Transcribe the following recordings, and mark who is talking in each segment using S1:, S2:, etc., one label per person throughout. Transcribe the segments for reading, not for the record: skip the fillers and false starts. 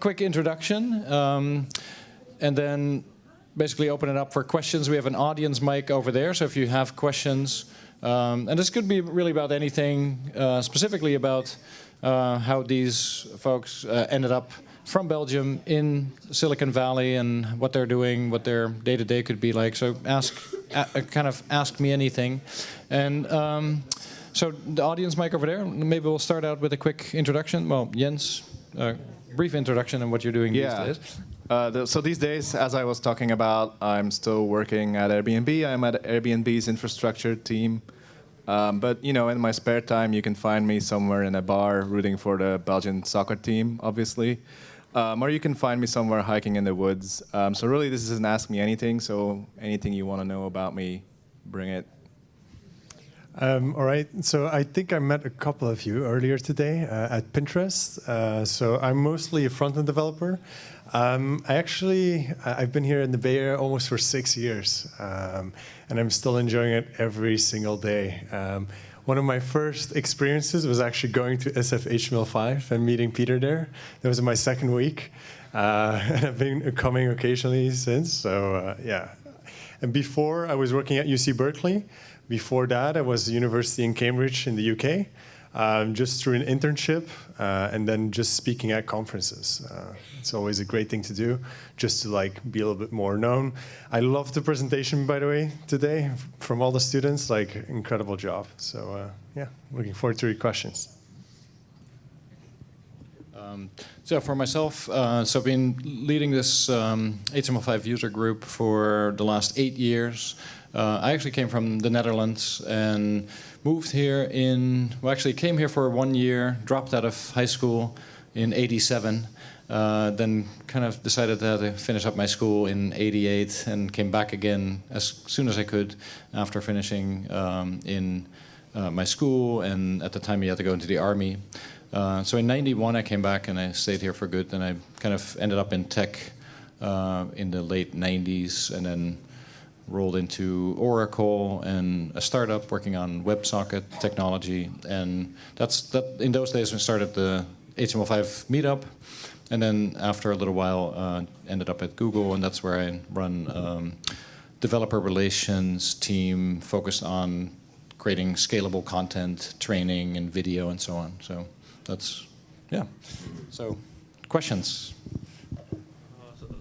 S1: quick introduction, and then basically open it up for questions. We have an audience mic over there, so if you have questions, and this could be really about anything, specifically about how these folks ended up from Belgium in Silicon Valley and what they're doing, what their day-to-day could be like. So kind of ask me anything. And so the audience mic over there, maybe we'll start out with a quick introduction. Well, Jens, brief introduction on what you're doing these days.
S2: So these days, as I was talking about, I'm still working at Airbnb. I'm at Airbnb's infrastructure team. But, you know, in my spare time, you can find me somewhere in a bar rooting for the Belgian soccer team, obviously. Or you can find me somewhere hiking in the woods. So really, this is an Ask Me Anything. So anything you want to know about me, bring it.
S3: All right. So I think I met a couple of you earlier today at Pinterest. So I'm mostly a front-end developer. I've been here in the Bay Area almost for 6 years, and I'm still enjoying it every single day. One of my first experiences was actually going to SF-HTML5 and meeting Peter there. That was my second week, and I've been coming occasionally since. So yeah. And before, I was working at UC Berkeley. Before that, I was at the university in Cambridge in the UK, just through an internship, and then just speaking at conferences. It's always a great thing to do, just to like be a little bit more known. I love the presentation, by the way, today from all the students. Like, incredible job. So yeah, looking forward to your questions.
S1: So for myself, so I've been leading this HTML5 user group for the last 8 years. I actually came from the Netherlands and moved here actually came here for 1 year, dropped out of high school in '87, then kind of decided to finish up my school in '88 and came back again as soon as I could after finishing in my school, and at the time you had to go into the army. So in '91 I came back and I stayed here for good, and I kind of ended up in tech in the late '90s, and then rolled into Oracle and a startup working on WebSocket technology, and in those days we started the HTML5 meetup, and then after a little while ended up at Google, and that's where I run developer relations team focused on creating scalable content, training and video and so on. So that's, yeah. So questions?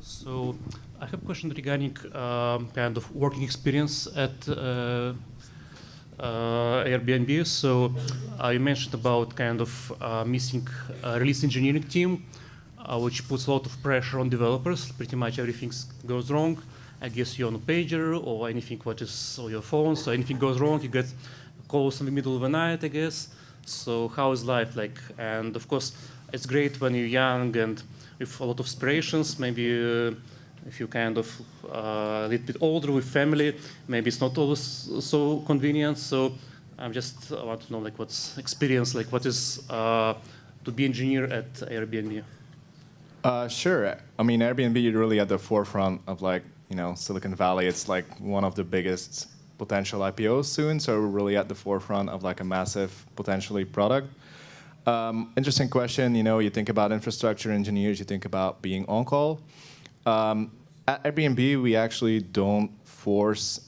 S4: So I have a question regarding kind of working experience at Airbnb. So you mentioned about kind of missing release engineering team, which puts a lot of pressure on developers. Pretty much everything goes wrong. I guess you're on a pager or anything what is on your phone. So anything goes wrong, you get calls in the middle of the night, I guess. So how is life like? And of course, it's great when you're young and with a lot of aspirations. Maybe if you kind of a little bit older with family, maybe it's not always so convenient. So I want to know like what's experience, like what is to be engineer at Airbnb.
S2: Sure. I mean, Airbnb is really at the forefront of like, you know, Silicon Valley. It's like one of the biggest potential IPOs soon. So we're really at the forefront of like a massive potentially product. Interesting question. You know, you think about infrastructure engineers, you think about being on call. At Airbnb, we actually don't force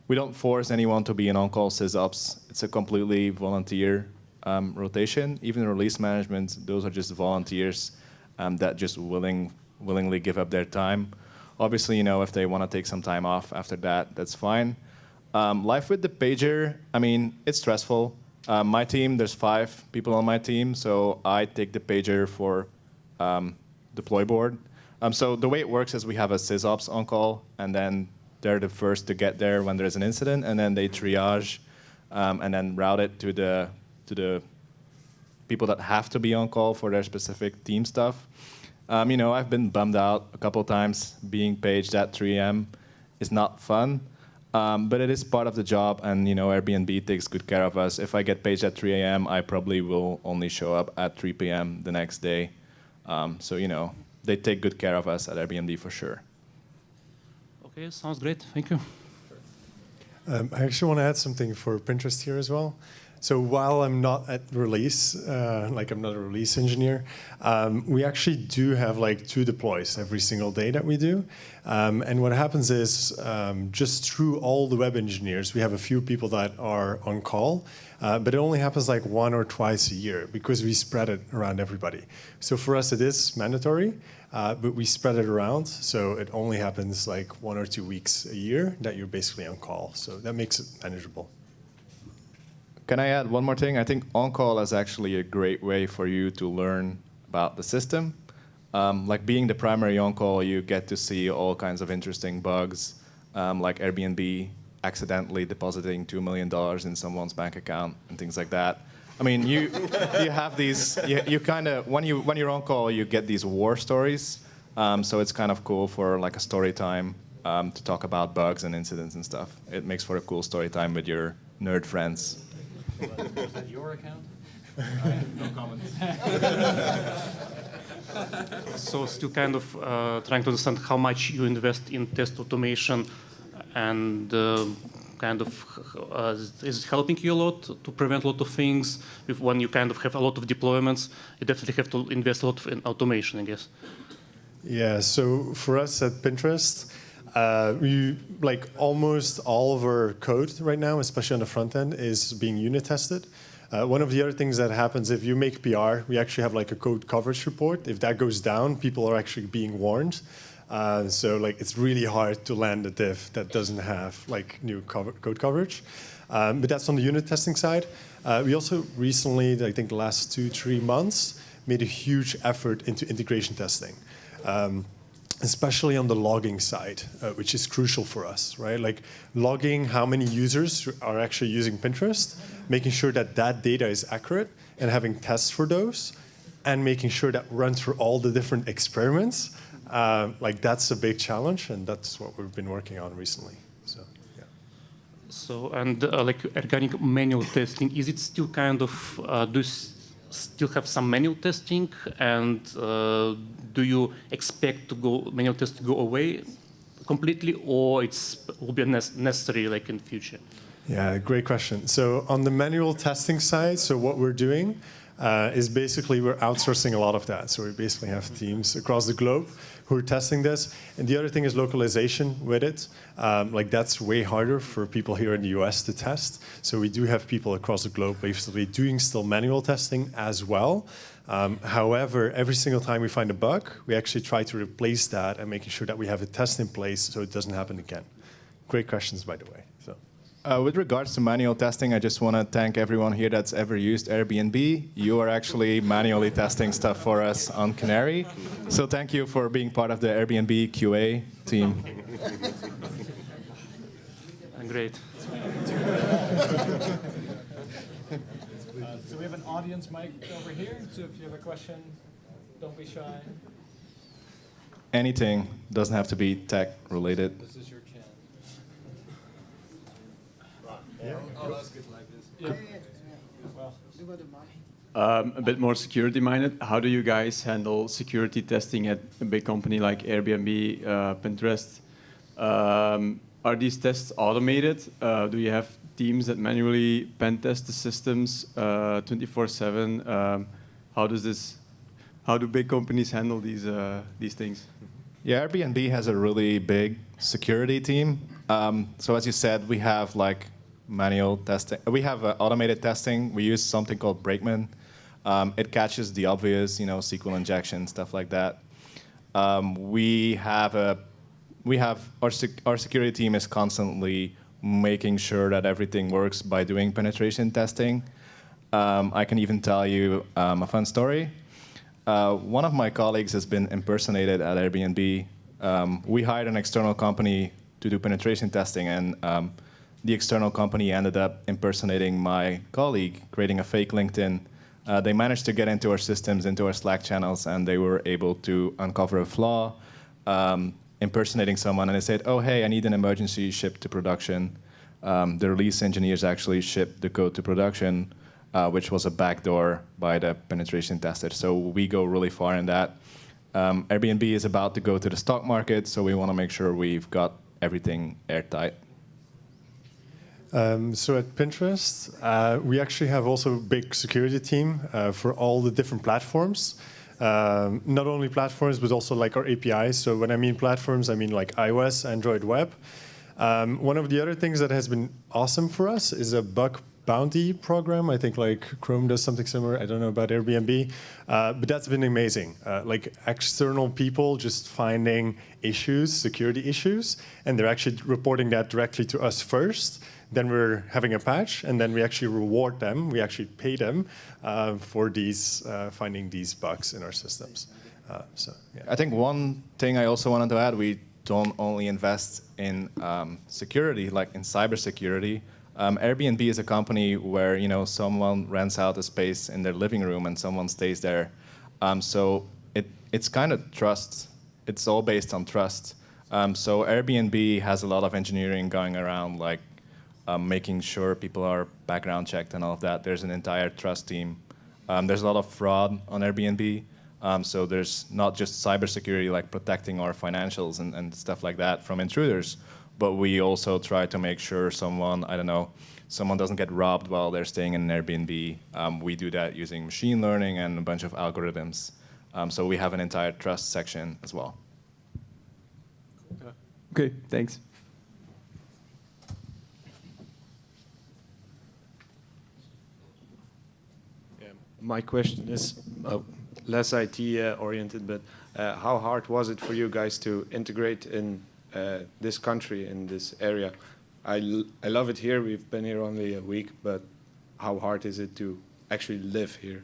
S2: we don't force anyone to be an on-call sysops. It's a completely volunteer rotation. Even release management, those are just volunteers that just willingly give up their time. Obviously, you know, if they want to take some time off after that, that's fine. Life with the pager, I mean, it's stressful. My team, there's 5 people on my team, so I take the pager for deploy board. So the way it works is we have a sysops on call, and then they're the first to get there when there's an incident, and then they triage and then route it to the people that have to be on call for their specific team stuff. You know, I've been bummed out a couple times. Being paged at 3 a.m. is not fun, but it is part of the job, and you know, Airbnb takes good care of us. If I get paged at 3 a.m., I probably will only show up at 3 p.m. the next day. So you know, they take good care of us at Airbnb for sure.
S4: Okay, sounds great. Thank you.
S3: I actually want to add something for Pinterest here as well. So while I'm not at release, like I'm not a release engineer, we actually do have like 2 deploys every single day that we do. And what happens is just through all the web engineers, we have a few people that are on call, but it only happens like 1 or twice a year because we spread it around everybody. So for us, it is mandatory, but we spread it around. So it only happens like 1 or 2 weeks a year that you're basically on call. So that makes it manageable.
S2: Can I add one more thing? I think on-call is actually a great way for you to learn about the system. Like being the primary on-call, you get to see all kinds of interesting bugs, like Airbnb accidentally depositing $2 million in someone's bank account and things like that. I mean, you have these. You kind of when you're on call, you get these war stories. So it's kind of cool for like a story time to talk about bugs and incidents and stuff. It makes for a cool story time with your nerd friends.
S1: Was that your account?
S2: No comments.
S4: So still kind of trying to understand how much you invest in test automation and kind of is it helping you a lot to prevent a lot of things? If when you kind of have a lot of deployments, you definitely have to invest a lot in automation, I guess.
S3: Yeah, so for us at Pinterest, we like almost all of our code right now, especially on the front end, is being unit tested. One of the other things that happens if you make PR, we actually have like a code coverage report. If that goes down, people are actually being warned. So like it's really hard to land a diff that doesn't have like new code coverage. But that's on the unit testing side. We also recently, I think the last 2-3 months, made a huge effort into integration testing. Especially on the logging side, which is crucial for us, right? Like logging how many users are actually using Pinterest, making sure that that data is accurate and having tests for those, and making sure that we run through all the different experiments. Like that's a big challenge, and that's what we've been working on recently. So, yeah.
S4: So, and like organic manual testing, is it still kind of, do you still have some manual testing? And do you expect to manual testing to go away completely, or will be necessary like in the future?
S3: Yeah, great question. So on the manual testing side, so what we're doing is basically we're outsourcing a lot of that. So we basically have teams across the globe who are testing this. And the other thing is localization with it. Like that's way harder for people here in the US to test. So we do have people across the globe basically doing still manual testing as well. However, every single time we find a bug, we actually try to replace that and making sure that we have a test in place so it doesn't happen again. Great questions, by the way. So.
S2: With regards to manual testing, I just want to thank everyone here that's ever used Airbnb. You are actually manually testing stuff for us on Canary. So thank you for being part of the Airbnb QA team.
S4: Great.
S1: So we have an audience mic over here. So if you have a question, don't be shy.
S2: Anything, doesn't have to be tech related.
S1: This is your chance.
S5: Oh, that's good like this.
S1: Yeah.
S5: A bit more security minded. How do you guys handle security testing at a big company like Airbnb, Pinterest? Are these tests automated? Do you have teams that manually pen test the systems 24/7? How do big companies handle these things?
S2: Yeah, Airbnb has a really big security team. So as you said, we have like manual testing. We have automated testing. We use something called Brakeman. It catches the obvious, SQL injection, stuff like that. Our security team is constantly making sure that everything works by doing penetration testing. I can even tell you a fun story. One of my colleagues has been impersonated at Airbnb. We hired an external company to do penetration testing, and the external company ended up impersonating my colleague, creating a fake LinkedIn. They managed to get into our systems, into our Slack channels, and they were able to uncover a flaw, impersonating someone. And they said, oh, hey, I need an emergency ship to production. The release engineers actually shipped the code to production, which was a backdoor by the penetration tester. So we go really far in that. Airbnb is about to go to the stock market, so we want to make sure we've got everything airtight.
S3: So at Pinterest, we actually have also a big security team for all the different platforms. Not only platforms, but also like our APIs. So when I mean platforms, I mean like iOS, Android web. One of the other things that has been awesome for us is a bug bounty program. I think like Chrome does something similar. I don't know about Airbnb, but that's been amazing. Like external people just finding issues, security issues, and they're actually reporting that directly to us first. Then we're having a patch, and then we actually reward them. We actually pay them for these finding these bugs in our systems. So yeah.
S2: I think one thing I also wanted to add, we don't only invest in security, like in cybersecurity. Airbnb is a company where someone rents out a space in their living room and someone stays there. So it's kind of trust. It's all based on trust. So Airbnb has a lot of engineering going around, like making sure people are background checked and all of that. There's an entire trust team. There's a lot of fraud on Airbnb. So there's not just cybersecurity, like protecting our financials and stuff like that from intruders, but we also try to make sure someone doesn't get robbed while they're staying in an Airbnb. We do that using machine learning and a bunch of algorithms. So we have an entire trust section as well.
S5: Okay, thanks.
S6: My question is less IT oriented, but how hard was it for you guys to integrate in this country, in this area? I love it here. We've been here only a week, but how hard is it to actually live here?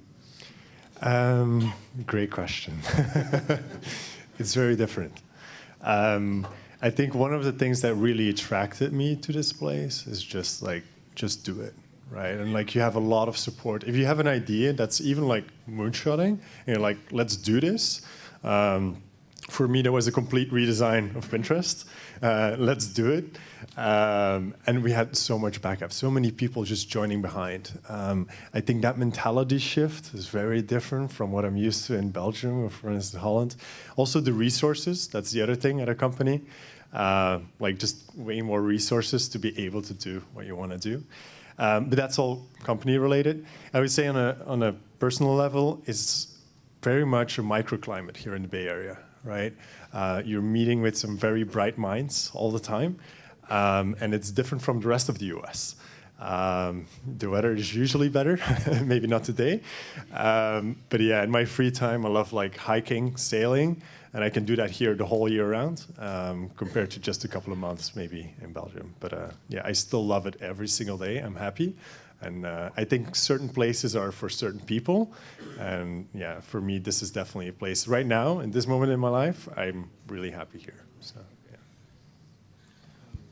S3: Great question. It's very different. I think one of the things that really attracted me to this place is just do it. Right, and like you have a lot of support. If you have an idea that's even like moonshotting, and you're like, let's do this. For me, that was a complete redesign of Pinterest. Let's do it. And we had so much backup, so many people just joining behind. I think that mentality shift is very different from what I'm used to in Belgium or, for instance, Holland. Also, the resources, that's the other thing at a company. Like just way more resources to be able to do what you want to do. But that's all company related. I would say on a personal level, it's very much a microclimate here in the Bay Area, right? You're meeting with some very bright minds all the time, and it's different from the rest of the US. The weather is usually better, maybe not today. But yeah, in my free time, I love like hiking, sailing, and I can do that here the whole year round, compared to just a couple of months maybe in Belgium. But yeah, I still love it every single day. I'm happy. And I think certain places are for certain people. And yeah, for me, this is definitely a place. Right now, in this moment in my life, I'm really happy here. So, yeah.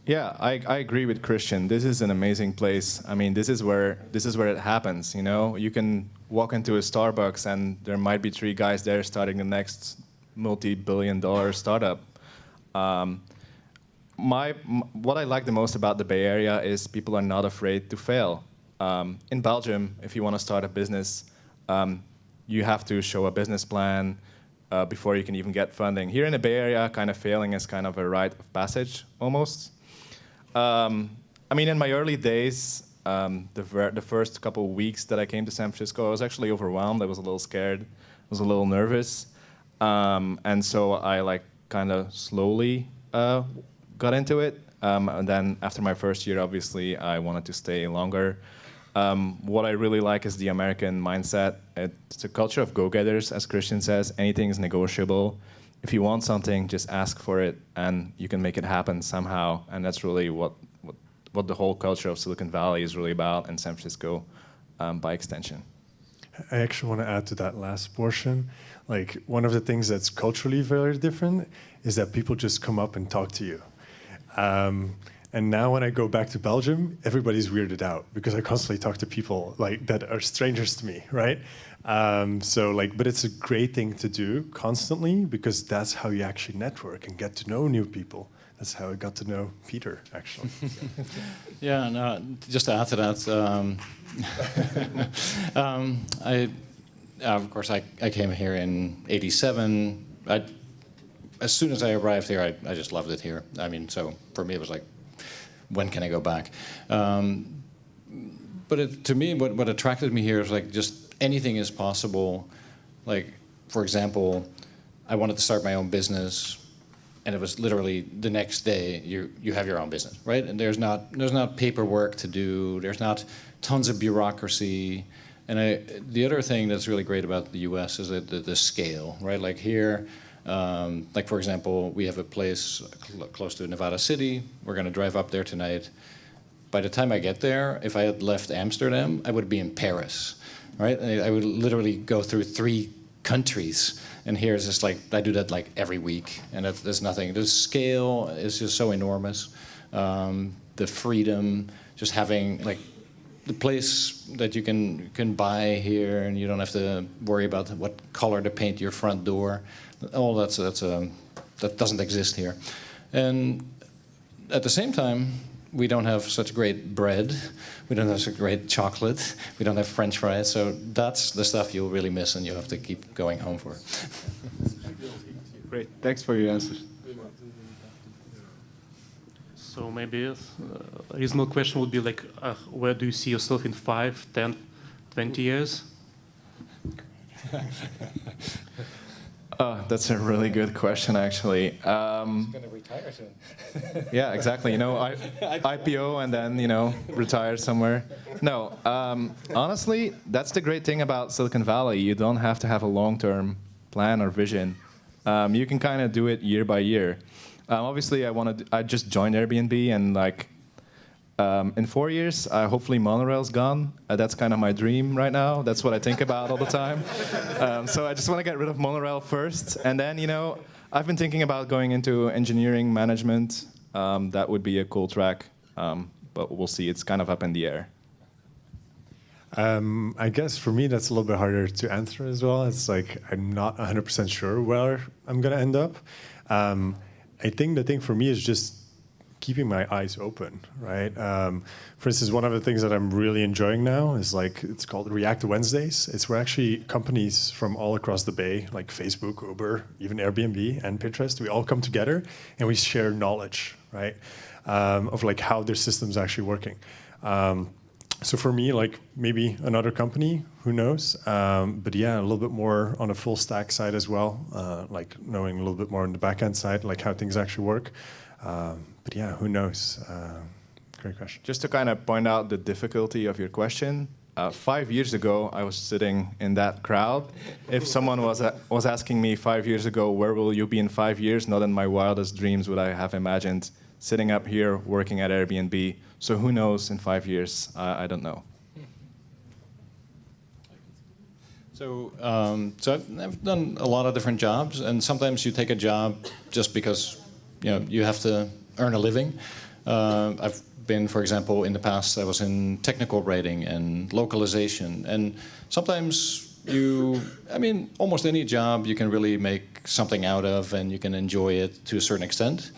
S2: Yeah, I agree with Christian. This is an amazing place. I mean, this is where it happens. You can walk into a Starbucks and there might be 3 guys there starting the next multi-billion-dollar startup. What I like the most about the Bay Area is people are not afraid to fail. In Belgium, if you want to start a business, you have to show a business plan before you can even get funding. Here in the Bay Area, kind of failing is kind of a rite of passage, almost. I mean, in my early days, the first couple of weeks that I came to San Francisco, I was actually overwhelmed. I was a little scared. I was a little nervous. And so I kind of slowly got into it. And then after my first year, obviously, I wanted to stay longer. What I really like is the American mindset. It's a culture of go-getters, as Christian says. Anything is negotiable. If you want something, just ask for it, and you can make it happen somehow. And that's really what the whole culture of Silicon Valley is really about, and San Francisco by extension.
S3: I actually want to add to that last portion. Like, one of the things that's culturally very different is that people just come up and talk to you. And now when I go back to Belgium, everybody's weirded out because I constantly talk to people like that are strangers to me, right? But it's a great thing to do constantly because that's how you actually network and get to know new people. That's how I got to know Peter, actually.
S1: Yeah, no, just to add to that, of course, I came here in '87. As soon as I arrived here, I just loved it here. I mean, so for me, it was like when can I go back? But to me, what attracted me here is like just anything is possible. Like, for example, I wanted to start my own business, and it was literally the next day you have your own business, right? And there's not paperwork to do. There's not tons of bureaucracy. And the other thing that's really great about the U.S. is the scale, right? Like here, like for example, we have a place close to Nevada City. We're going to drive up there tonight. By the time I get there, if I had left Amsterdam, I would be in Paris, right? I would literally go through 3 countries. And here it's just like, I do that like every week. And there's nothing. The scale is just so enormous. The freedom, just having like the place that you can buy here, and you don't have to worry about what color to paint your front door. All that doesn't exist here. And at the same time, we don't have such great bread. We don't have such great chocolate. We don't have French fries. So that's the stuff you'll really miss, and you have to keep going home for.
S5: Great. Thanks for your answers.
S4: So maybe a reasonable question would be like, where do you see yourself in 5, 10, 20 years?
S2: That's a really good question, actually.
S1: He's going to retire soon.
S2: Yeah, exactly. You know, IPO and then, you know, retire somewhere. No, honestly, that's the great thing about Silicon Valley. You don't have to have a long-term plan or vision. You can kind of do it year by year. Obviously, I just joined Airbnb, and like in 4 years, hopefully monorail's gone. That's kind of my dream right now. That's what I think about all the time. So I just want to get rid of monorail first, and then, you know, I've been thinking about going into engineering management. That would be a cool track, but we'll see. It's kind of up in the air.
S3: I guess for me, that's a little bit harder to answer as well. It's like I'm not 100% sure where I'm going to end up. I think the thing for me is just keeping my eyes open, right? For instance, one of the things that I'm really enjoying now is like, it's called React Wednesdays. It's where actually companies from all across the Bay, like Facebook, Uber, even Airbnb and Pinterest, we all come together and we share knowledge, right? Of like how their system's actually working. So for me, like maybe another company, who knows? But yeah, a little bit more on a full stack side as well, like knowing a little bit more on the back end side, like how things actually work. But yeah, who knows? Great question.
S2: Just to kind of point out the difficulty of your question, 5 years ago, I was sitting in that crowd. If someone was asking me 5 years ago, where will you be in 5 years? Not in my wildest dreams would I have imagined sitting up here working at Airbnb. So who knows in 5 years? I don't know.
S1: So I've done a lot of different jobs, and sometimes you take a job just because you have to earn a living. I've been, for example, in the past, I was in technical writing and localization, and sometimes almost any job you can really make something out of, and you can enjoy it to a certain extent.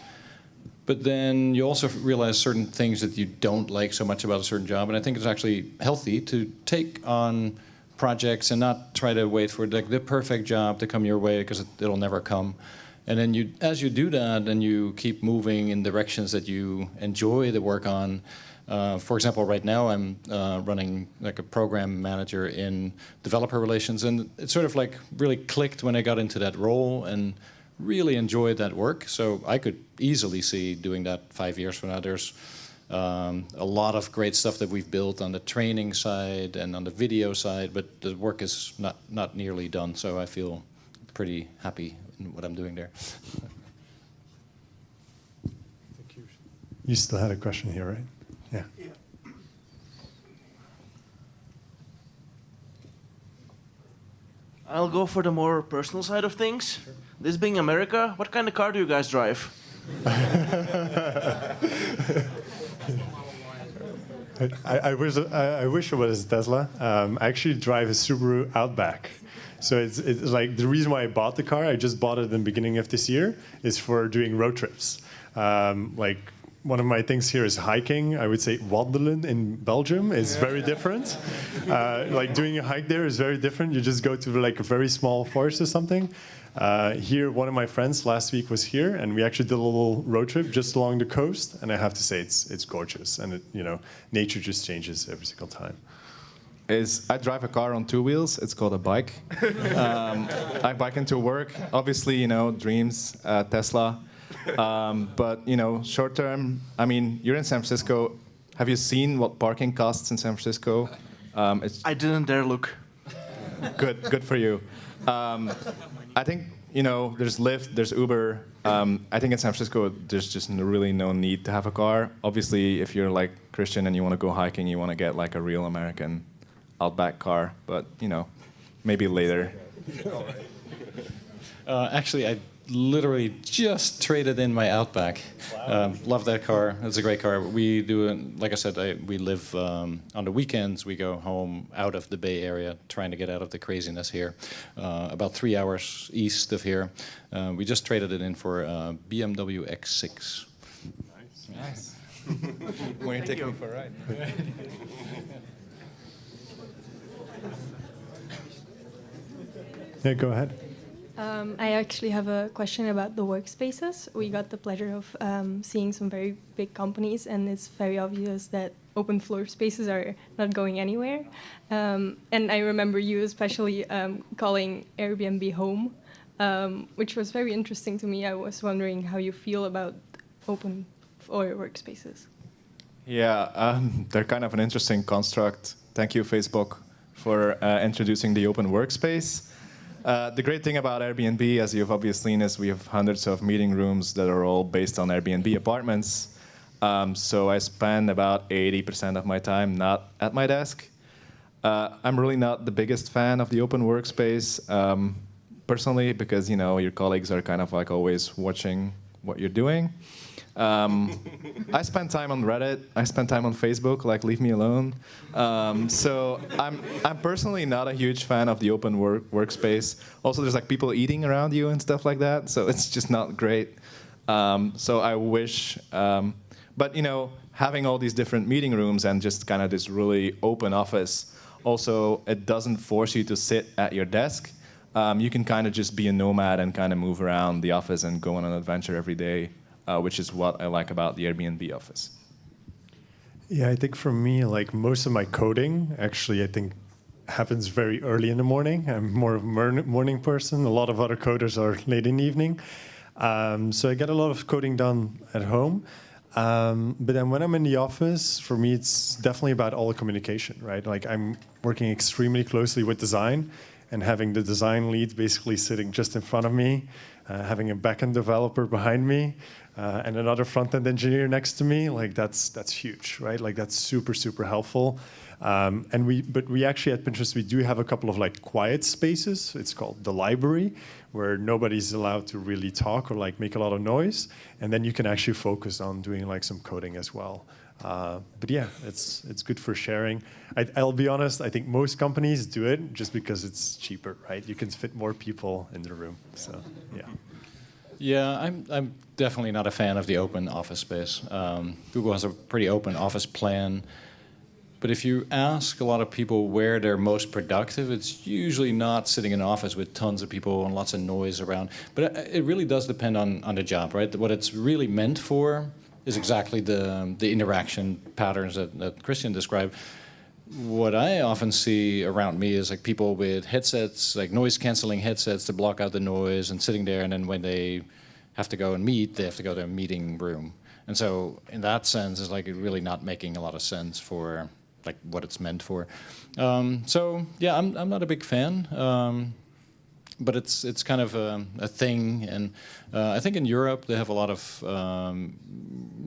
S1: But then you also realize certain things that you don't like so much about a certain job, and I think it's actually healthy to take on projects and not try to wait for the perfect job to come your way, because it'll never come. And then as you do that, and you keep moving in directions that you enjoy the work on. For example, right now I'm running like a program manager in developer relations, and it sort of like really clicked when I got into that role and really enjoyed that work. So I could easily see doing that 5 years from now. There's a lot of great stuff that we've built on the training side and on the video side, but the work is not nearly done. So I feel pretty happy in what I'm doing there.
S3: You still had a question here, right? Yeah.
S7: I'll go for the more personal side of things. Sure. This being America, what kind of car do you guys drive?
S3: I wish it was a Tesla. I actually drive a Subaru Outback. So it's like the reason why I bought the car, I just bought it in the beginning of this year, is for doing road trips. Like one of my things here is hiking. I would say wandelen in Belgium is very different. Like doing a hike there is very different. You just go to like a very small forest or something. Here, one of my friends last week was here, and we actually did a little road trip just along the coast. And I have to say, it's gorgeous, and nature just changes every single time.
S2: I drive a car on 2 wheels. It's called a bike. I bike into work. Obviously, dreams, Tesla. But short term. I mean, you're in San Francisco. Have you seen what parking costs in San Francisco?
S7: I didn't dare look.
S2: Good for you. I think there's Lyft, there's Uber. I think in San Francisco there's just really no need to have a car. Obviously, if you're like Christian and you want to go hiking, you want to get like a real American Outback car. But maybe later.
S1: Actually, I literally just traded in my Outback. Love that car. It's a great car. We do, like I said, we live on the weekends. We go home out of the Bay Area, trying to get out of the craziness here. About 3 hours east of here. We just traded it in for a BMW X6.
S2: Nice. When you take me for a ride.
S3: Yeah, go ahead.
S8: I actually have a question about the workspaces. We got the pleasure of seeing some very big companies, and it's very obvious that open floor spaces are not going anywhere. And I remember you especially calling Airbnb home, which was very interesting to me. I was wondering how you feel about open floor workspaces.
S2: Yeah, they're kind of an interesting construct. Thank you, Facebook, for introducing the open workspace. The great thing about Airbnb, as you've obviously seen, is we have hundreds of meeting rooms that are all based on Airbnb apartments. So I spend about 80% of my time not at my desk. I'm really not the biggest fan of the open workspace, personally, because your colleagues are kind of like always watching what you're doing. I spend time on Reddit. I spend time on Facebook. Like, leave me alone. So I'm personally not a huge fan of the open workspace. Also, there's like people eating around you and stuff like that. So it's just not great. So I wish, but having all these different meeting rooms and just kind of this really open office. Also, it doesn't force you to sit at your desk. You can kind of just be a nomad and kind of move around the office and go on an adventure every day. Which is what I like about the Airbnb office.
S3: Yeah, I think for me, like most of my coding, actually, I think happens very early in the morning. I'm more of a morning person. A lot of other coders are late in the evening. So I get a lot of coding done at home. But then when I'm in the office, for me, it's definitely about all the communication, right? Like I'm working extremely closely with design and having the design lead basically sitting just in front of me, having a backend developer behind me, and another front-end engineer next to me, like that's huge, right? Like that's super, super helpful. But we actually at Pinterest, we do have a couple of like quiet spaces. It's called the library, where nobody's allowed to really talk or like make a lot of noise. And then you can actually focus on doing like some coding as well. But yeah, it's good for sharing. I'll be honest, I think most companies do it just because it's cheaper, right? You can fit more people in the room, so yeah.
S1: Yeah, I'm definitely not a fan of the open office space. Google has a pretty open office plan. But if you ask a lot of people where they're most productive, it's usually not sitting in an office with tons of people and lots of noise around. But it really does depend on the job, right? What it's really meant for is exactly the interaction patterns that Christian described. What I often see around me is like people with headsets, like noise-canceling headsets to block out the noise and sitting there, and then when they have to go and meet, they have to go to a meeting room. And so in that sense, it's like really not making a lot of sense for like what it's meant for. So yeah, I'm not a big fan, but it's kind of a thing. And I think in Europe they have a lot of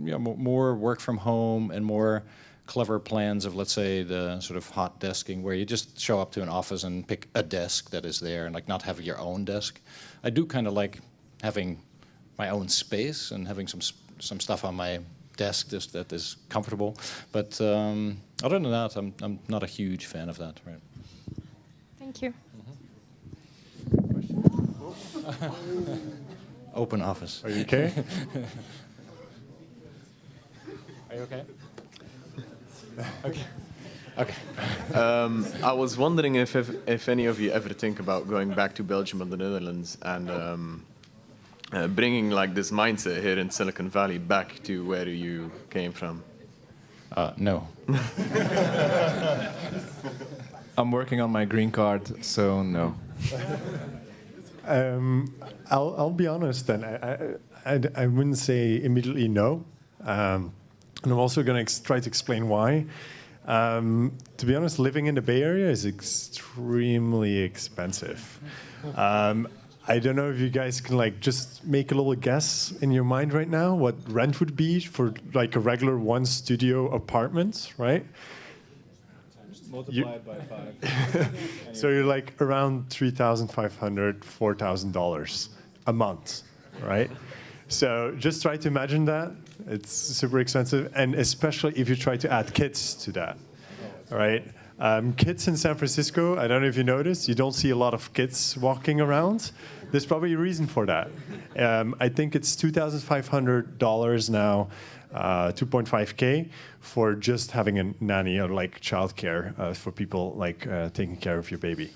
S1: more work from home and more clever plans of, let's say, the sort of hot desking, where you just show up to an office and pick a desk that is there and like not have your own desk. I do kind of like having my own space and having some stuff on my desk just that is comfortable. But other than that, I'm not a huge fan of that. Right.
S8: Thank you.
S1: Open office.
S3: Are you okay?
S1: you okay? Okay. Okay.
S9: I was wondering if any of you ever think about going back to Belgium or the Netherlands and bringing like this mindset here in Silicon Valley back to where you came from.
S1: No.
S2: I'm working on my green card, so no.
S3: I'll be honest then. I wouldn't say immediately no. And I'm also going to try to explain why. To be honest, living in the Bay Area is extremely expensive. I don't know if you guys can like just make a little guess in your mind right now what rent would be for like a regular one studio apartment, right?
S2: Multiplied by 5.
S3: So you're like around $3,500, $4,000 a month, right? So just try to imagine that. It's super expensive, and especially if you try to add kids to that, right? Kids in San Francisco, I don't know if you noticed, you don't see a lot of kids walking around. There's probably a reason for that. I think it's $2,500 now, 2.5K for just having a nanny or like childcare for people like taking care of your baby.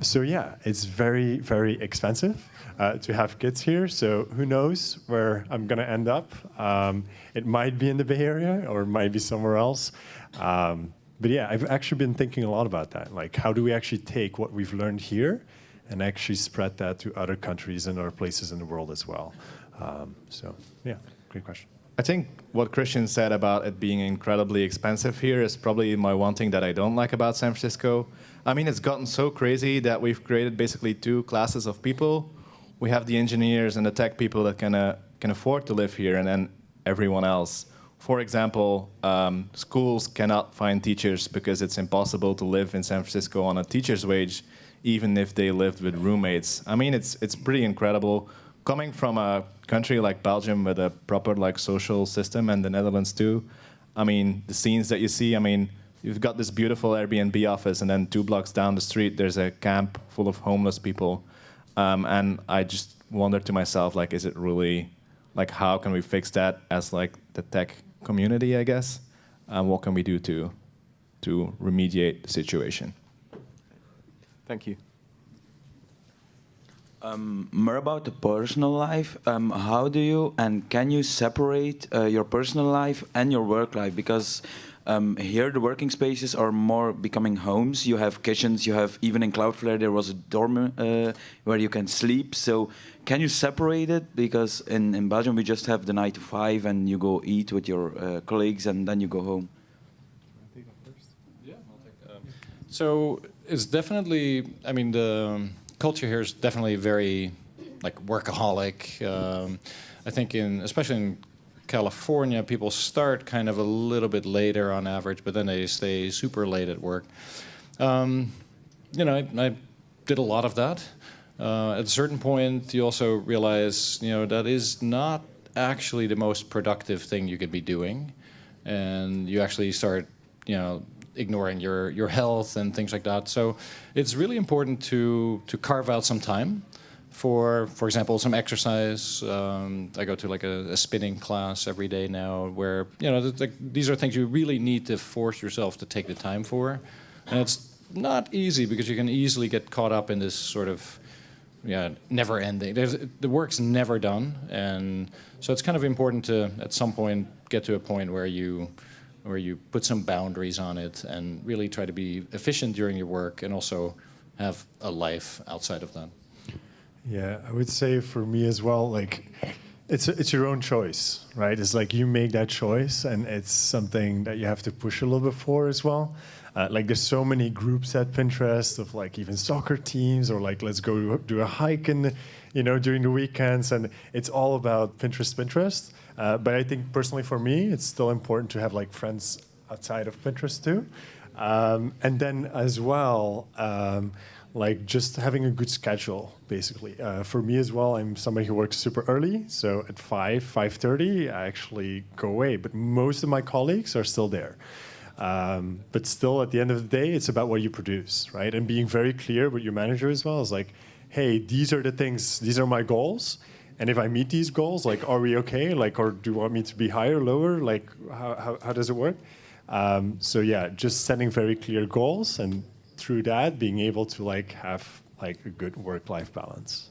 S3: So yeah, it's very, very expensive to have kids here. So who knows where I'm going to end up? It might be in the Bay Area or it might be somewhere else. But yeah, I've actually been thinking a lot about that. Like, how do we actually take what we've learned here and actually spread that to other countries and other places in the world as well? So yeah, great question.
S2: I think what Christian said about it being incredibly expensive here is probably my one thing that I don't like about San Francisco. I mean, it's gotten so crazy that we've created basically two classes of people. We have the engineers and the tech people that can afford to live here, and then everyone else. For example, schools cannot find teachers because it's impossible to live in San Francisco on a teacher's wage, even if they lived with roommates. I mean, it's pretty incredible. Coming from a country like Belgium with a proper like social system, and the Netherlands too, I mean, the scenes that you see, I mean, you've got this beautiful Airbnb office, and then 2 blocks down the street, there's a camp full of homeless people. And I just wonder to myself, like, is it really, like, how can we fix that as like the tech community, I guess? What can we do to remediate the situation?
S9: Thank you.
S10: More about the personal life. How do you and can you separate your personal life and your work life? Because here the working spaces are more becoming homes. You have kitchens. You have, even in Cloudflare there was a dorm where you can sleep. So can you separate it? Because in Belgium we just have the 9 to 5 and you go eat with your colleagues and then you go home.
S1: So it's definitely, I mean, the culture here is definitely very like workaholic. I think especially in California, people start kind of a little bit later on average, but then they stay super late at work. I did a lot of that. At a certain point, you also realize, that is not actually the most productive thing you could be doing, and you actually start, ignoring your health and things like that. So it's really important to carve out some time for example, some exercise. I go to like a spinning class every day now, where these are things you really need to force yourself to take the time for, and it's not easy because you can easily get caught up in this sort of never ending. The work's never done, and so it's kind of important to at some point get to a point where you put some boundaries on it and really try to be efficient during your work and also have a life outside of that.
S3: Yeah, I would say for me as well, like it's your own choice, right? It's like you make that choice, and it's something that you have to push a little bit for as well. Like there's so many groups at Pinterest of like even soccer teams, or like let's go do a hike during the weekends, and it's all about Pinterest. But I think personally for me, it's still important to have like friends outside of Pinterest too. And then as well, like just having a good schedule, basically. For me as well, I'm somebody who works super early. So at 5:30, I actually go away. But most of my colleagues are still there. But still, at the end of the day, it's about what you produce, right? And being very clear with your manager as well is like, hey, these are the things, these are my goals. And if I meet these goals, like, are we okay? Like, or do you want me to be higher, lower? Like, how does it work? So yeah, just setting very clear goals, and through that, being able to like have like a good work-life balance.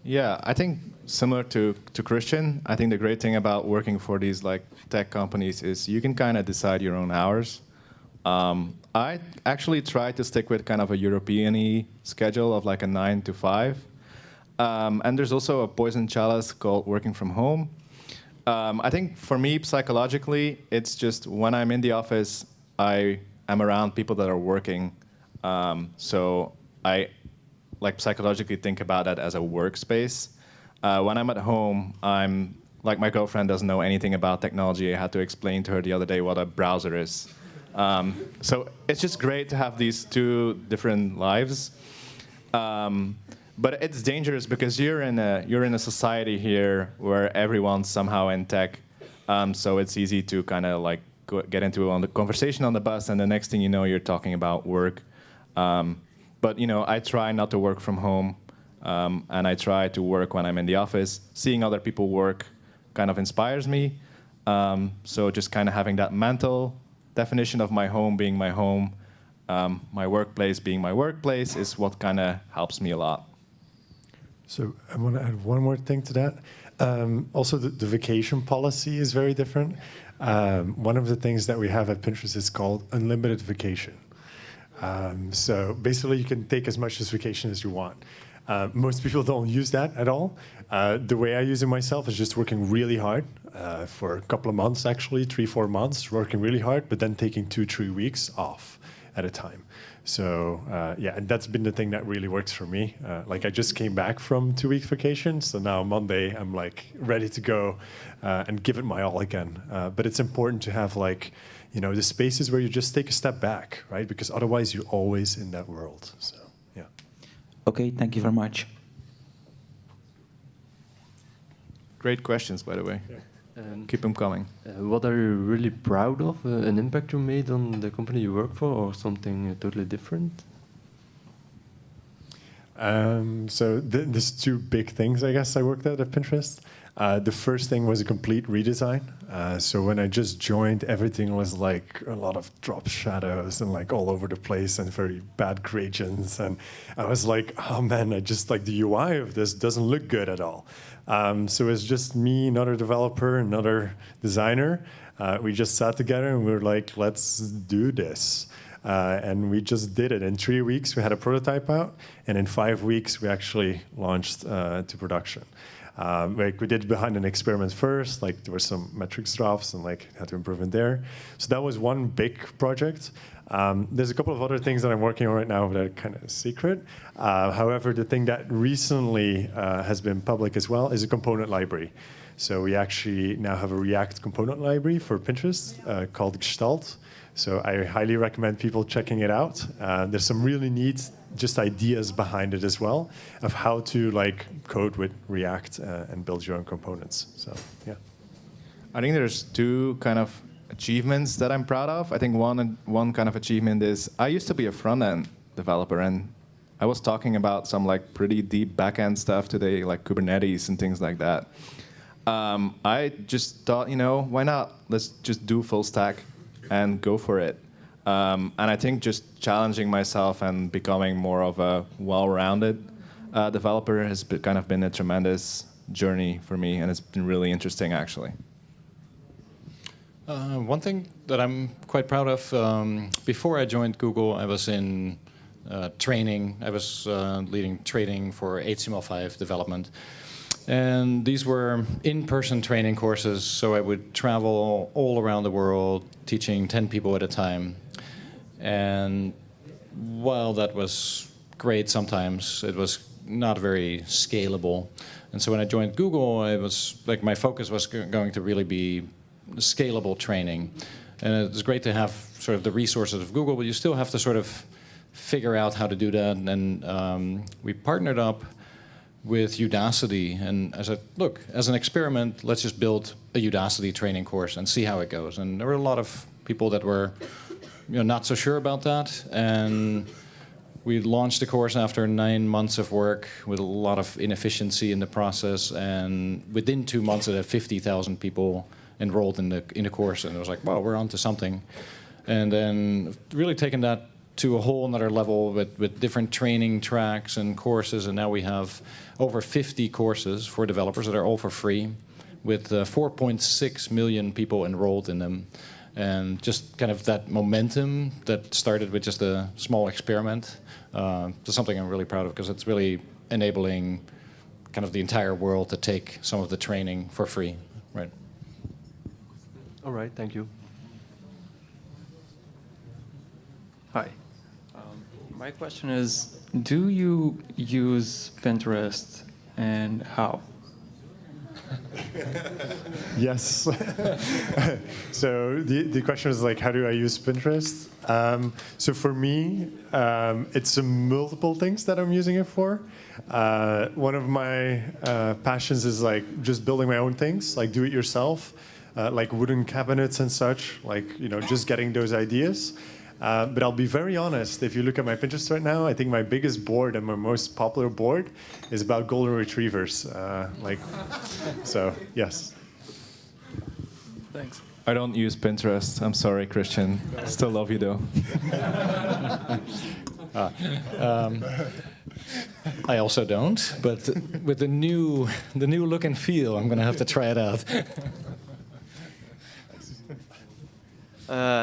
S2: Yeah, I think similar to Christian, I think the great thing about working for these like tech companies is you can kind of decide your own hours. I actually try to stick with kind of a European-y schedule of like a 9 to 5. And there's also a poison chalice called working from home. I think for me, psychologically, it's just when I'm in the office, I am around people that are working. So I like psychologically think about that as a workspace. When I'm at home, I'm like my girlfriend doesn't know anything about technology. I had to explain to her the other day what a browser is. So it's just great to have these two different lives. But it's dangerous because you're in a society here where everyone's somehow in tech. So it's easy to kind of like get into a conversation on the bus, and the next thing you know, you're talking about work. But you know, I try not to work from home, and I try to work when I'm in the office. Seeing other people work kind of inspires me. So just kind of having that mental definition of my home being my home, my workplace being my workplace is what kind of helps me a lot.
S3: So I want to add one more thing to that. Also, the vacation policy is very different. One of the things that we have at Pinterest is called unlimited vacation. So basically, you can take as much as vacation as you want. Most people don't use that at all. The way I use it myself is just working really hard for a couple of months, actually, 3-4 months, working really hard, but then taking 2-3 weeks off at a time. So yeah, and that's been the thing that really works for me. Like I just came back from 2-week vacation, so now Monday I'm like ready to go and give it my all again. But it's important to have like, you know, the spaces where you just take a step back, right? Because otherwise you're always in that world. So yeah.
S10: Okay, thank you very much.
S2: Great questions, by the way.
S11: And
S2: Keep them coming.
S11: what are you really proud of? An impact you made on the company you work for, or something totally different?
S3: So there's two big things, I guess, I worked at Pinterest. The first thing was a complete redesign. So when I just joined, everything was like a lot of drop shadows and like all over the place and very bad gradients. And I was like, oh man, I just like the UI of this doesn't look good at all. So it's just me, another developer, another designer. We just sat together and we were like, let's do this. And we just did it. In 3 weeks, we had a prototype out, and in 5 weeks, we actually launched to production. Like we did behind an experiment first, like there were some metrics drops and like had to improve in there. So that was one big project. There's a couple of other things that I'm working on right now that are kind of secret. However, the thing that recently has been public as well is a component library. So we actually now have a React component library for Pinterest called Gestalt. So I highly recommend people checking it out. There's some really neat just ideas behind it as well of how to like code with React and build your own components. So yeah.
S2: I think there's two kind of achievements that I'm proud of. I think one kind of achievement is I used to be a front-end developer, and I was talking about some like pretty deep back-end stuff today, like Kubernetes and things like that. I just thought, you know, why not? Let's just do full stack and go for it. And I think just challenging myself and becoming more of a well-rounded developer has kind of been a tremendous journey for me, and it's been really interesting, actually.
S1: One thing that I'm quite proud of, before I joined Google, I was in training. I was leading training for HTML5 development. And these were in-person training courses, so I would travel all around the world, teaching 10 people at a time. And while that was great sometimes, it was not very scalable. And so when I joined Google, it was like my focus was going to really be scalable training. And it's great to have sort of the resources of Google, but you still have to sort of figure out how to do that. And we partnered up with Udacity, and I said, look, as an experiment, let's just build a Udacity training course and see how it goes. And there were a lot of people that were not so sure about that. And We launched the course after 9 months of work with a lot of inefficiency in the process, and within 2 months it had 50,000 people enrolled in the course, and it was like, wow, we're onto something. And then really taking that to a whole another level with different training tracks and courses, and now we have over 50 courses for developers that are all for free, with 4.6 million people enrolled in them. And just kind of that momentum that started with just a small experiment is something I'm really proud of, because it's really enabling kind of the entire world to take some of the training for free, right?
S11: All right, thank you.
S12: Hi. My question is, do you use Pinterest and how?
S3: Yes. So the question is like, how do I use Pinterest? So for me, it's multiple things that I'm using it for. One of my passions is like just building my own things, like do it yourself, like wooden cabinets and such, like, you know, just getting those ideas. But I'll be very honest, if you look at my Pinterest right now, I think my biggest board and my most popular board is about golden retrievers. So, yes.
S12: Thanks.
S2: I don't use Pinterest. I'm sorry, Christian. Still love you, though.
S1: I also don't, but with the new look and feel, I'm going to have to try it out.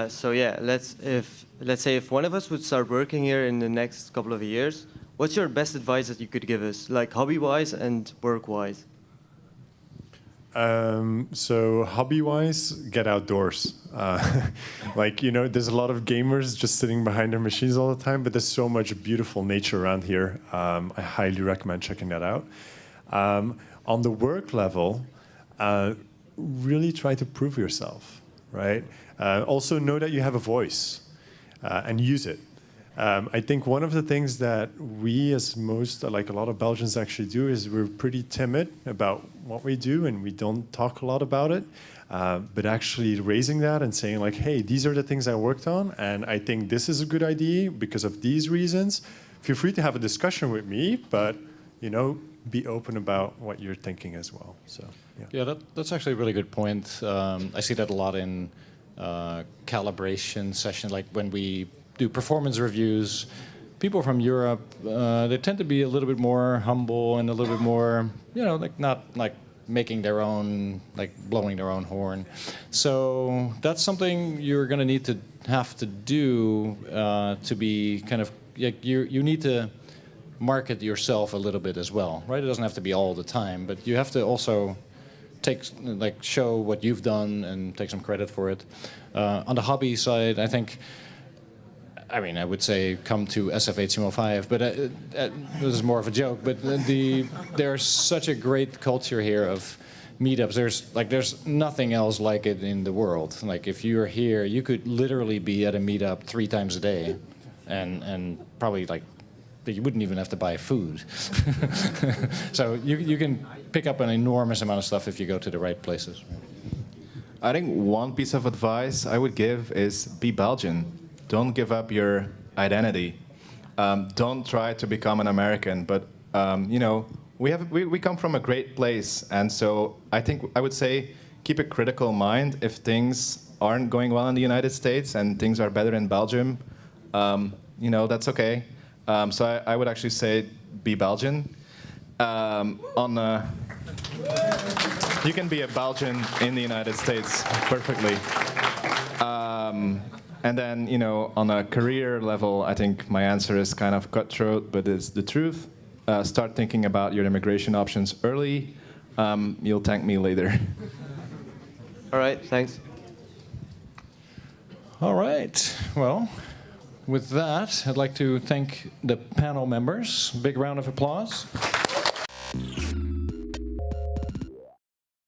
S13: So yeah, let's say if one of us would start working here in the next couple of years, what's your best advice that you could give us, like hobby-wise and work-wise?
S3: So hobby-wise, get outdoors. Like, you know, there's a lot of gamers just sitting behind their machines all the time, but there's so much beautiful nature around here. I highly recommend checking that out. On the work level, really try to prove yourself, right? Also know that you have a voice and use it. I think one of the things that we, as most, like a lot of Belgians actually do, is we're pretty timid about what we do, and we don't talk a lot about it. But actually raising that and saying like, hey, these are the things I worked on, and I think this is a good idea because of these reasons. Feel free to have a discussion with me, but, you know, be open about what you're thinking as well. So,
S1: Yeah, that's actually a really good point. I see that a lot in calibration session, like when we do performance reviews. People from Europe, they tend to be a little bit more humble and a little bit more, you know, like not like making their own, like blowing their own horn. So that's something you're going to need to have to do to be kind of, like, you need to market yourself a little bit as well, right? It doesn't have to be all the time, but you have to also show what you've done and take some credit for it. On the hobby side, I would say come to SF8HTML5, but this is more of a joke. But there's such a great culture here of meetups. There's nothing else like it in the world. Like if you're here, you could literally be at a meetup 3 times a day, and probably like you wouldn't even have to buy food. So you can pick up an enormous amount of stuff if you go to the right places.
S2: I think one piece of advice I would give is be Belgian. Don't give up your identity. Don't try to become an American, but you know, we come from a great place, and so I think I would say keep a critical mind if things aren't going well in the United States and things are better in Belgium. You know, that's okay. So I would actually say be Belgian. You can be a Belgian in the United States perfectly. And then, you know, on a career level, I think my answer is kind of cutthroat, but it's the truth. Start thinking about your immigration options early. You'll thank me later.
S13: All right, thanks.
S1: All right, well, with that, I'd like to thank the panel members. Big round of applause.